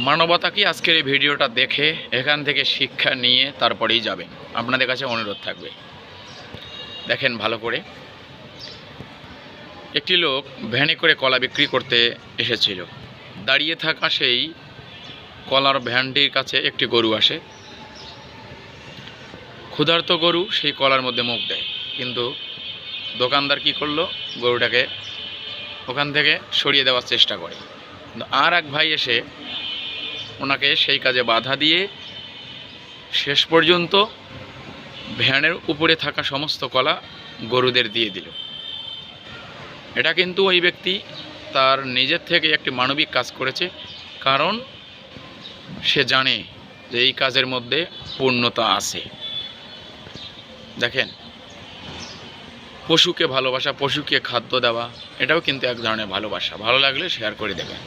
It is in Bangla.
মানবতা কি আজকের এই ভিডিওটা দেখে এখান থেকে শিক্ষা নিয়ে তারপরেই যাবেন, আপনাদের কাছে অনুরোধ থাকবে। দেখেন ভালো করে, একটি লোক ভ্যানে করে কলা বিক্রি করতে এসেছিল। দাঁড়িয়ে থাকা সেই কলার ভ্যানটির কাছে একটি গরু আসে। ক্ষুধার্ত গরু সেই কলার মধ্যে মুখ দেয়, কিন্তু দোকানদার কি করলো, গরুটাকে ওখান থেকে সরিয়ে দেওয়ার চেষ্টা করে। কিন্তু আর এক ভাই এসে ওনাকে সেই কাজে বাধা দিয়ে শেষ পর্যন্ত ভ্যানের উপরে থাকা সমস্ত কলা গরুদের দিয়ে দিল। এটা কিন্তু ওই ব্যক্তি তার নিজের থেকে একটি মানবিক কাজ করেছে, কারণ সে জানে যে এই কাজের মধ্যে পূর্ণতা আছে। দেখেন, পশুকে ভালোবাসা, পশুকে খাদ্য দেওয়া, এটাও কিন্তু এক ধরনের ভালোবাসা। ভালো লাগলে শেয়ার করে দেবেন।